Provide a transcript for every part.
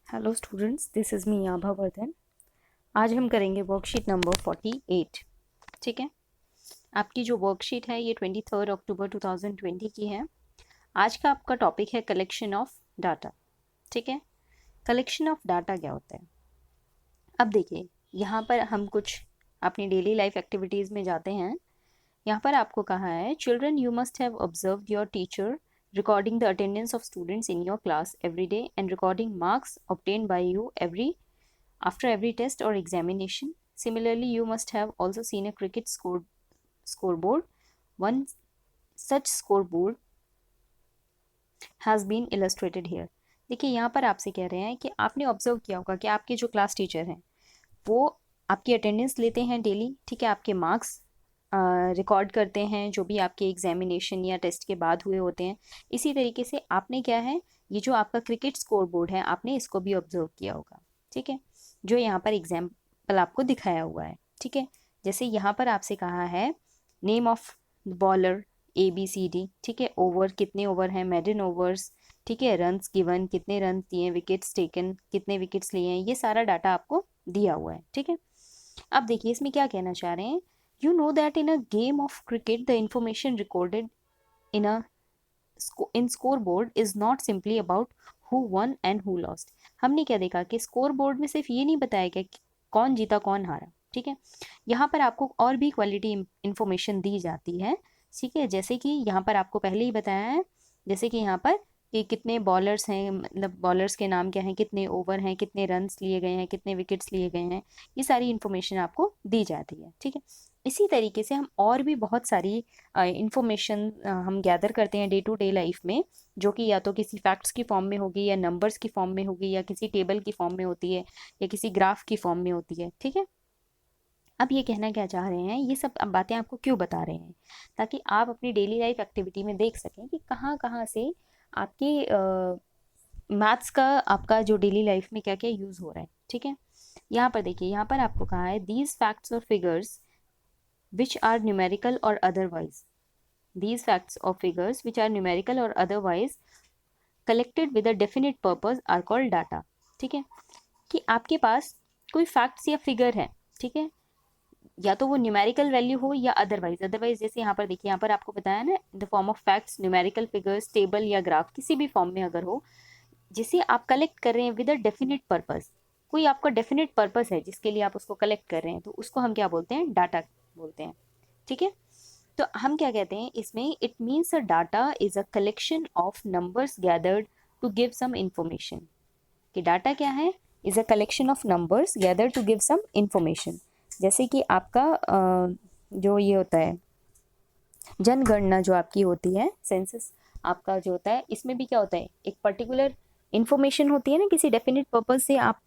Hello students, this is me Abha Vardhan. आज हम करेंगे वर्कशीट नंबर 48। ठीक है, आपकी जो वर्कशीट है ये 23 अक्टूबर 2020 की है। आज का आपका टॉपिक है कलेक्शन ऑफ डाटा। ठीक है, कलेक्शन ऑफ डाटा क्या होता है? अब देखिए, यहाँ पर हम कुछ अपनी डेली लाइफ एक्टिविटीज़ में जाते हैं। यहाँ पर आपको कहा है, children you must have observed your teacher recording the attendance of students in your class every day and recording marks obtained by you after every test or examination. Similarly, you must have also seen a cricket scoreboard. One such scoreboard has been illustrated here. देखिए, यहाँ पर आपसे कह रहे हैं कि आपने observe किया होगा कि आपके जो क्लास टीचर हैं वो आपकी अटेंडेंस लेते हैं डेली। ठीक है, आपके मार्क्स रिकॉर्ड करते हैं जो भी आपके एग्जामिनेशन या टेस्ट के बाद हुए होते हैं। इसी तरीके से आपने क्या है, ये जो आपका क्रिकेट स्कोर बोर्ड है आपने इसको भी ऑब्जर्व किया होगा। ठीक है, जो यहाँ पर एग्जाम्पल आपको दिखाया हुआ है। ठीक है, जैसे यहाँ पर आपसे कहा है नेम ऑफ बॉलर ABCD। ठीक है, ओवर कितने ओवर हैं, मेडन ओवर्स। ठीक है, रन्स गिवन कितने रन दिए, विकेट्स टेकन कितने विकेट्स लिए हैं, ये सारा डाटा आपको दिया हुआ है। ठीक है, अब देखिए इसमें क्या कहना चाह रहे हैं, you know that in a game of cricket the information recorded in a in score board is not simply about who one and who lost. हमने क्या देखा कि स्कोर बोर्ड में सिर्फ ये नहीं बताया गया कि कौन जीता कौन हारा। ठीक है, यहाँ पर आपको और भी क्वालिटी इंफॉर्मेशन दी जाती है। ठीक है, जैसे कि यहाँ पर आपको पहले ही बताया है, जैसे कि यहाँ पर कि कितने बॉलर्स हैं, मतलब बॉलर्स के नाम क्या हैं, कितने ओवर हैं, कितने रन्स लिए गए हैं, कितने विकेट्स लिए गए हैं, ये सारी इन्फॉर्मेशन आपको दी जाती है। ठीक है, इसी तरीके से हम और भी बहुत सारी इंफॉर्मेशन हम गैदर करते हैं डे टू डे लाइफ में, जो कि या तो किसी फैक्ट्स की फॉर्म में होगी, या नंबर्स की फॉर्म में होगी, या किसी टेबल की फॉर्म में होती है, या किसी ग्राफ की फॉर्म में होती है। ठीक है, अब ये कहना क्या चाह रहे हैं, ये सब अब बातें आपको क्यों बता रहे हैं, ताकि आप अपनी डेली लाइफ एक्टिविटी में देख सकें कि कहाँ कहाँ से आपके मैथ्स का आपका जो डेली लाइफ में क्या क्या यूज़ हो रहा है। ठीक है, यहाँ पर देखिए, यहाँ पर आपको कहा है दीज फैक्ट्स और फिगर्स विच आर न्यूमेरिकल और otherwise, these facts or figures which are numerical or otherwise collected with a definite purpose are called data। ठीक है, कि आपके पास कोई फैक्ट्स या फिगर है। ठीक है, या तो वो न्यूमेरिकल वैल्यू हो या अदरवाइज जैसे यहाँ पर देखिए, यहाँ पर आपको बताया ना, in the form of facts, numerical figures, table या ग्राफ, किसी भी फॉर्म में अगर हो, जिसे आप कलेक्ट कर रहे हैं विद अ डेफिनेट पर्पस। कोई आपका डेफिनेट पर्पस है जिसके लिए आप उसको कलेक्ट कर रहे हैं, तो उसको हम क्या बोलते हैं, डाटा बोलते हैं। ठीक है, तो हम क्या कहते हैं इसमें, it means a data is a collection of numbers gathered to give some information. कि डाटा क्या है, is a collection of numbers gathered to give some information. जैसे कि आपका जो ये होता है जनगणना, जो आपकी होती है सेंसस आपका जो होता है, इसमें भी क्या होता है, एक पर्टिकुलर इंफॉर्मेशन होती है ना, किसी डेफिनेट पर्पज से आप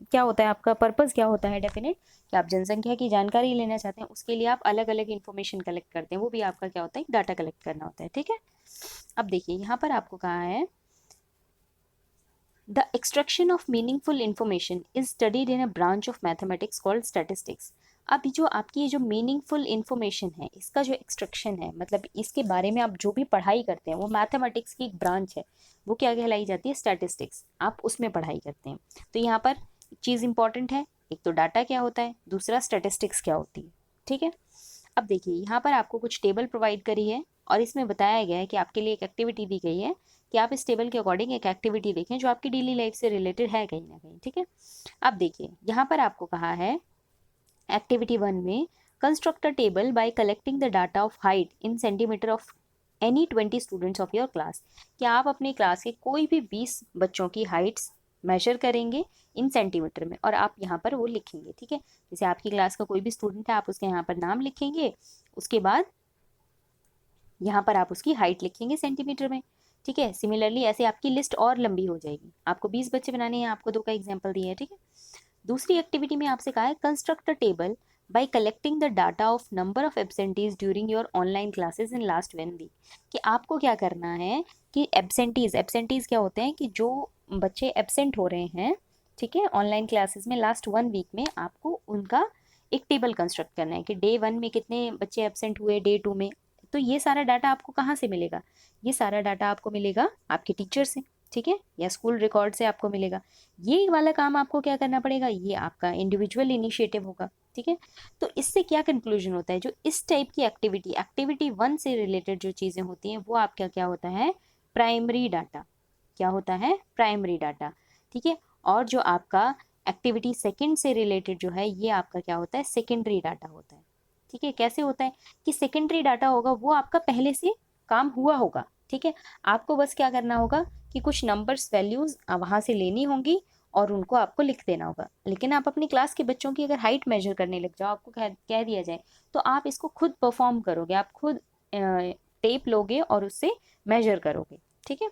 क्या होता है आपका पर्पस, क्या होता है डेफिनेट, कि आप जनसंख्या की जानकारी लेना चाहते हैं, उसके लिए आप अलग अलग इन्फॉर्मेशन कलेक्ट करते हैं, वो भी आपका क्या होता है, डाटा कलेक्ट करना होता है। ठीक है, अब देखिए यहाँ पर आपको कहा है the extraction of meaningful information is studied in a branch of mathematics called statistics. अब जो आपकी ये जो मीनिंगफुल इंफॉर्मेशन है, इसका जो एक्सट्रैक्शन है, मतलब इसके बारे में आप जो भी पढ़ाई करते हैं, वो मैथमेटिक्स की एक ब्रांच है, वो क्या कहलाई जाती है, स्टैटिस्टिक्स। आप उसमें पढ़ाई करते हैं। तो यहाँ पर चीज़ इंपॉर्टेंट है, एक तो डाटा क्या होता है, दूसरा स्टैटिस्टिक्स क्या होती है। ठीक है, अब देखिए यहाँ पर आपको कुछ टेबल प्रोवाइड करी है, और इसमें बताया गया है कि आपके लिए एक एक्टिविटी दी गई है कि आप इस टेबल के अकॉर्डिंग एक एक्टिविटी देखें जो आपकी डेली लाइफ से रिलेटेड है कहीं ना कहीं। ठीक है, अब देखिए यहाँ पर आपको कहा है एक्टिविटी 1 में, construct a table by collecting the data of height in centimetre of any 20 students of your class. कि आप अपनी क्लास के कोई भी 20 बच्चों की हाइट्स मेजर करेंगे इन सेंटीमीटर में, और आप यहाँ पर वो लिखेंगे। ठीक है, जैसे आपकी क्लास का कोई भी स्टूडेंट है, आप उसके यहाँ पर नाम लिखेंगे, उसके बाद यहाँ पर आप उसकी हाइट लिखेंगे सेंटीमीटर में। ठीक है, सिमिलरली ऐसे आपकी लिस्ट और लंबी हो जाएगी। आपको 20 बच्चे बनाने हैं, आपको 2 का एग्जाम्पल दिया है। ठीक है, दूसरी एक्टिविटी में आपसे कहा है construct a table by collecting the data of number of absentees during your online classes in last 1 week. कि आपको क्या करना है कि एब्सेंटीज क्या होते हैं, कि जो बच्चे एब्सेंट हो रहे हैं, ठीक है, ऑनलाइन क्लासेस में लास्ट 1 वीक में, आपको उनका एक टेबल कंस्ट्रक्ट करना है कि डे 1 में कितने बच्चे एब्सेंट हुए, डे 2 में। तो ये सारा डाटा आपको कहाँ से मिलेगा, ये सारा डाटा आपको मिलेगा आपके टीचर से। ठीक है, या स्कूल रिकॉर्ड से आपको मिलेगा। ये वाला काम आपको क्या करना पड़ेगा, ये आपका इंडिविजुअल इनिशिएटिव होगा। ठीक है, तो इससे क्या कंक्लूजन होता है, जो इस टाइप की एक्टिविटी 1 से रिलेटेड जो चीज़ें होती हैं वो आपका क्या होता है, प्राइमरी डाटा। क्या होता है, प्राइमरी डाटा। ठीक है, और जो आपका एक्टिविटी 2 से रिलेटेड जो है ये आपका क्या होता है, सेकेंडरी डाटा होता है। ठीक है, कैसे होता है कि सेकेंडरी डाटा होगा वो आपका पहले से काम हुआ होगा। ठीक है, आपको बस क्या करना होगा कि कुछ नंबर्स वैल्यूज वहाँ से लेनी होंगी और उनको आपको लिख देना होगा। लेकिन आप अपनी क्लास के बच्चों की अगर हाइट मेजर करने लग जाओ, आपको कह दिया जाए तो आप इसको खुद परफॉर्म करोगे, आप खुद टेप लोगे और उससे मेजर करोगे। ठीक है,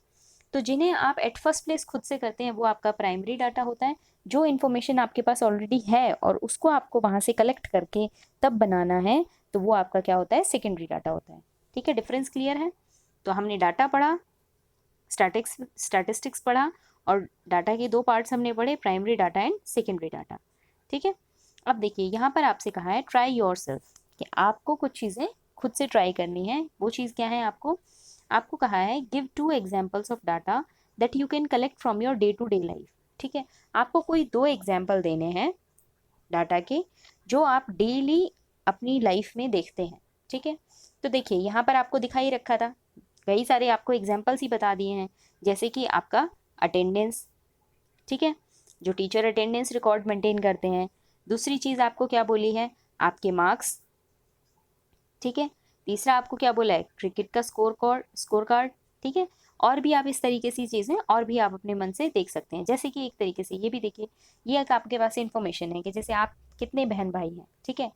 तो जिन्हें आप एट फर्स्ट प्लेस खुद से करते हैं वो आपका प्राइमरी डाटा होता है। जो इन्फॉर्मेशन आपके पास ऑलरेडी है और उसको आपको वहाँ से कलेक्ट करके तब बनाना है तो वो आपका क्या होता है, सेकेंडरी डाटा होता है। ठीक है, डिफरेंस क्लियर है। तो हमने डाटा पढ़ा, स्टैटिस्टिक्स पढ़ा, और डाटा के 2 पार्ट्स हमने पढ़े, primary data and secondary data. ठीक है, अब देखिए यहाँ पर आपसे कहा है ट्राई योरसेल्फ, कि आपको कुछ चीज़ें खुद से ट्राई करनी है। वो चीज़ क्या है, आपको कहा है give 2 examples of data that you can collect from your day to day life. ठीक है, आपको कोई 2 एग्जाम्पल देने हैं डाटा के जो आप डेली अपनी लाइफ में देखते हैं। ठीक है, तो देखिए यहाँ पर आपको दिखाई रखा था, कई सारे आपको एग्जाम्पल्स ही बता दिए हैं, जैसे कि आपका अटेंडेंस। ठीक है, जो टीचर अटेंडेंस रिकॉर्ड मेंटेन करते हैं। दूसरी चीज़ आपको क्या बोली है, आपके मार्क्स। ठीक है, तीसरा आपको क्या बोला है, क्रिकेट का स्कोर कार्ड। ठीक है, और भी आप इस तरीके से चीज़ें और भी आप अपने मन से देख सकते हैं। जैसे कि एक तरीके से ये भी देखिए, ये एक आपके पास इन्फॉर्मेशन है कि जैसे आप कितने बहन भाई हैं। ठीक है,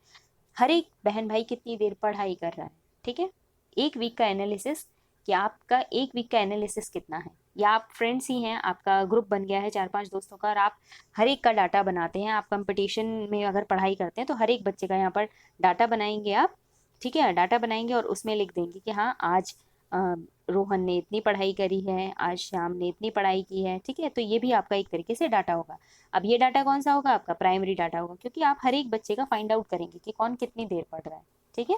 हर एक बहन भाई कितनी देर पढ़ाई कर रहा है। ठीक है, एक वीक का एनालिसिस, कि आपका एक वीक का एनालिसिस कितना है, या आप फ्रेंड्स ही हैं, आपका ग्रुप बन गया है 4-5 दोस्तों का और आप हर एक का डाटा बनाते हैं। आप कंपटीशन में अगर पढ़ाई करते हैं तो हर एक बच्चे का यहाँ पर डाटा बनाएंगे आप। ठीक है, डाटा बनाएंगे और उसमें लिख देंगे कि हाँ आज रोहन ने इतनी पढ़ाई करी है, आज श्याम ने इतनी पढ़ाई की है। ठीक है, तो ये भी आपका एक तरीके से डाटा होगा। अब ये डाटा कौन सा होगा, आपका प्राइमरी डाटा होगा, क्योंकि आप हर एक बच्चे का फाइंड आउट करेंगे कि कौन कितनी देर पढ़ रहा है। ठीक है,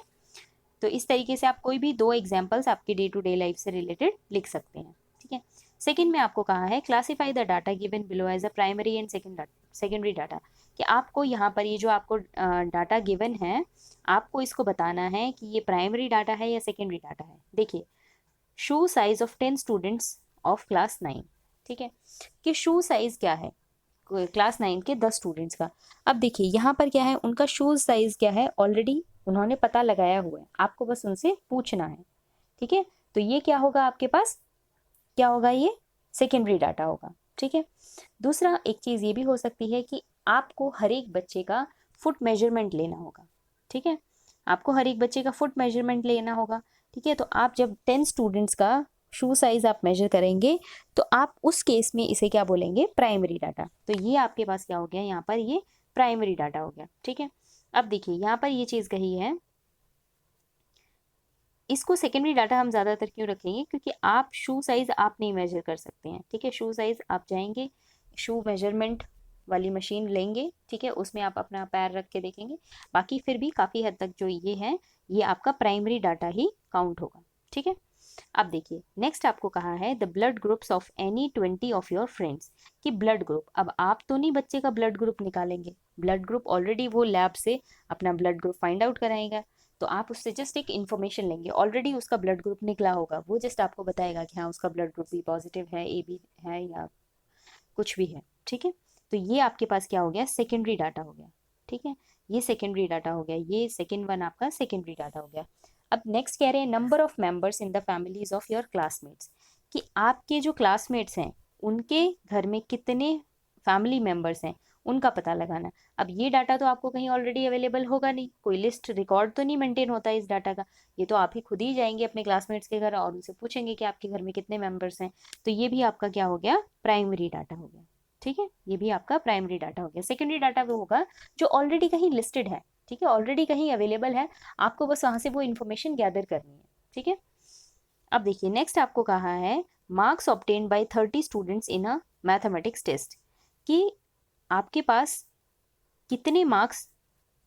तो इस तरीके से आप कोई भी 2 एग्जाम्पल्स आपकी डे टू डे लाइफ से रिलेटेड लिख सकते हैं। ठीक है, सेकंड में आपको कहा है classify the data given below as a primary and secondary data, कि आपको यहाँ पर ये जो आपको डाटा गिवन है, आपको इसको बताना है कि ये प्राइमरी डाटा है या सेकेंडरी डाटा है। देखिए, शू size of 10 students of class 9। ठीक है, कि शू साइज क्या है क्लास 9 के 10 स्टूडेंट्स का। अब देखिए यहाँ पर क्या है, उनका शूज साइज क्या है ऑलरेडी उन्होंने पता लगाया हुआ है, आपको बस उनसे पूछना है। ठीक है, तो ये क्या होगा आपके पास, क्या होगा, ये सेकेंडरी डाटा होगा। ठीक है, दूसरा एक चीज़ ये भी हो सकती है कि आपको हर एक बच्चे का फुट मेजरमेंट लेना होगा। ठीक है, आपको हर एक बच्चे का फुट मेजरमेंट लेना होगा। ठीक है, तो आप जब 10 स्टूडेंट्स का शू साइज आप मेजर करेंगे तो आप उस केस में इसे क्या बोलेंगे, प्राइमरी डाटा। तो ये आपके पास क्या हो गया, यहाँ पर ये प्राइमरी डाटा हो गया। ठीक है, अब देखिए यहाँ पर ये चीज़ कही है, इसको सेकेंडरी डाटा हम ज़्यादातर क्यों रखेंगे, क्योंकि आप शू साइज़ आप नहीं मेजर कर सकते हैं। ठीक है, शू साइज़ आप जाएंगे शू मेजरमेंट वाली मशीन लेंगे। ठीक है, उसमें आप अपना पैर रख के देखेंगे, बाकी फिर भी काफ़ी हद तक जो ये है ये आपका प्राइमरी डाटा ही काउंट होगा। ठीक है, अब देखिए नेक्स्ट आपको कहा है the blood groups of any 20 of your friends, कि ब्लड ग्रुप, अब आप तो नहीं बच्चे का ब्लड ग्रुप निकालेंगे, ब्लड ग्रुप ऑलरेडी वो लैब से अपना ब्लड ग्रुप फाइंड आउट कराएगा, तो आप उससे जस्ट एक इन्फॉर्मेशन लेंगे, ऑलरेडी उसका ब्लड ग्रुप निकला होगा, वो जस्ट आपको बताएगा कि हाँ उसका ब्लड ग्रुप बी पॉजिटिव है, ए बी है, या कुछ भी है। ठीक है, तो ये आपके पास क्या हो गया, सेकेंडरी डाटा हो गया। ठीक है, ये सेकेंडरी डाटा हो गया, ये सेकेंड वन आपका सेकेंडरी डाटा हो गया। अब नेक्स्ट कह रहे हैं number of members in the families of your classmates, कि आपके जो क्लासमेट्स हैं उनके घर में कितने फैमिली मेंबर्स हैं उनका पता लगाना। अब ये डाटा तो आपको कहीं ऑलरेडी अवेलेबल होगा नहीं, कोई लिस्ट रिकॉर्ड तो नहीं मेंटेन होता है इस डाटा का, ये तो आप ही खुद ही जाएंगे अपने क्लासमेट्स के घर और उनसे पूछेंगे कि आपके घर में कितने मेंबर्स हैं। तो ये भी आपका क्या हो गया, प्राइमरी डाटा हो गया। ठीक है, ये भी आपका प्राइमरी डाटा हो गया। सेकेंडरी डाटा वो होगा जो ऑलरेडी कहीं लिस्टेड है। ठीक है, ऑलरेडी कहीं अवेलेबल है, आपको बस वहां से वो इन्फॉर्मेशन गैदर करनी है। ठीक है, अब देखिए नेक्स्ट आपको कहा है marks obtained by 30 students in a mathematics test, कि आपके पास कितने मार्क्स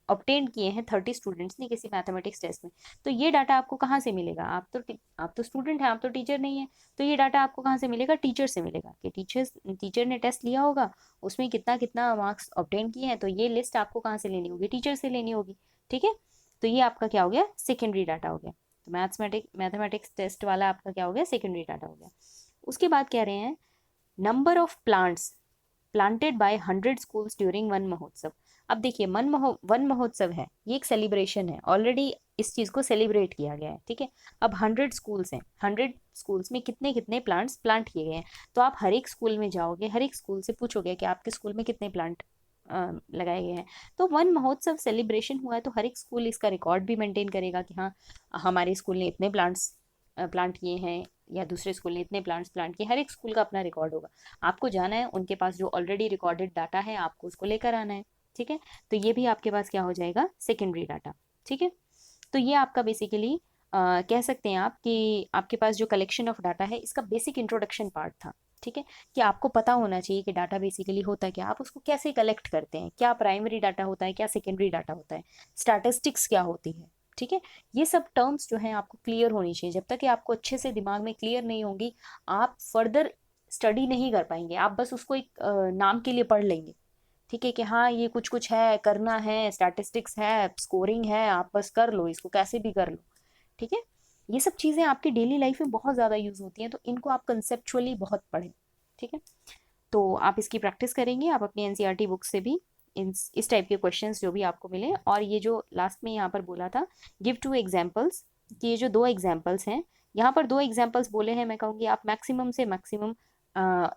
ऑब्टेन किए हैं 30 स्टूडेंट्स ने किसी मैथमेटिक्स टेस्ट में, तो ये डाटा आपको कहाँ से मिलेगा? आप तो स्टूडेंट हैं, आप तो टीचर नहीं है, तो ये डाटा आपको कहाँ से मिलेगा? टीचर से मिलेगा कि टीचर ने टेस्ट लिया होगा, उसमें कितना कितना मार्क्स ऑब्टेन किए हैं, तो ये लिस्ट आपको कहाँ से लेनी होगी? टीचर से लेनी होगी। ठीक है, तो ये आपका क्या हो गया? सेकेंडरी डाटा हो गया। तो मैथमेटिक्स टेस्ट वाला आपका क्या हो गया? सेकेंडरी डाटा हो गया। उसके बाद कह रहे हैं number of plants planted by 100 schools during one महोत्सव। अब देखिए वन महोत्सव है, ये एक सेलिब्रेशन है, ऑलरेडी इस चीज को सेलिब्रेट किया गया है। ठीक है, अब 100 स्कूल्स हैं, 100 स्कूल्स में कितने कितने प्लांट्स प्लांट किए गए हैं, तो आप हर एक स्कूल में जाओगे, हर एक स्कूल से पूछोगे कि आपके स्कूल में कितने प्लांट लगाए गए हैं। तो वन महोत्सव सेलिब्रेशन हुआ है, तो हर एक स्कूल इसका रिकॉर्ड भी मेंटेन करेगा कि हाँ हमारे स्कूल ने इतने प्लांट्स प्लांट किए हैं, या दूसरे स्कूल ने इतने प्लांट्स प्लांट किए। हर एक स्कूल का अपना रिकॉर्ड होगा, आपको जाना है उनके पास जो ऑलरेडी रिकॉर्डेड डाटा है, आपको उसको लेकर आना है। ठीक है, तो ये भी आपके पास क्या हो जाएगा? Secondary data. ठीक है, तो ये आपका बेसिकली कह सकते हैं आप कि आपके पास जो कलेक्शन ऑफ डाटा है, इसका बेसिक इंट्रोडक्शन पार्ट था। ठीक है, कि आपको पता होना चाहिए कि डाटा बेसिकली होता है क्या, आप उसको कैसे कलेक्ट करते हैं, क्या प्राइमरी डाटा होता है, क्या सेकेंडरी डाटा होता है, स्टैटिस्टिक्स क्या होती है। ठीक है, ये सब टर्म्स जो हैं आपको क्लियर होनी चाहिए। जब तक कि आपको अच्छे से दिमाग में क्लियर नहीं होंगी, आप फर्दर स्टडी नहीं कर पाएंगे, आप बस उसको एक नाम के लिए पढ़ लेंगे। ठीक है, कि हाँ ये कुछ कुछ है, करना है, स्टैटिस्टिक्स है, स्कोरिंग है, आप बस कर लो, इसको कैसे भी कर लो। ठीक है, ये सब चीज़ें आपकी डेली लाइफ में बहुत ज़्यादा यूज़ होती हैं, तो इनको आप कंसेप्चुअली बहुत पढ़ें। ठीक है, तो आप इसकी प्रैक्टिस करेंगे, आप अपनी एनसीईआरटी बुक से भी इस टाइप के क्वेश्चंस जो भी आपको मिले। और ये जो लास्ट में यहाँ पर बोला था गिव 2 एग्जाम्पल्स, कि ये जो 2 एग्जाम्पल्स हैं, यहाँ पर 2 एग्जाम्पल्स बोले हैं, मैं कहूँगी आप मैक्सिमम से मैक्सिमम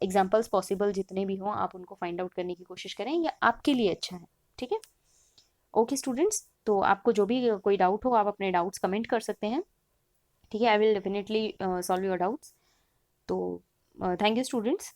एग्जाम्पल्स पॉसिबल जितने भी हों आप उनको फाइंड आउट करने की कोशिश करें, ये आपके लिए अच्छा है। ठीक है, ओके स्टूडेंट्स, तो आपको जो भी कोई डाउट हो आप अपने डाउट्स कमेंट कर सकते हैं। ठीक है, I will definitely solve your doubts. तो थैंक यू स्टूडेंट्स।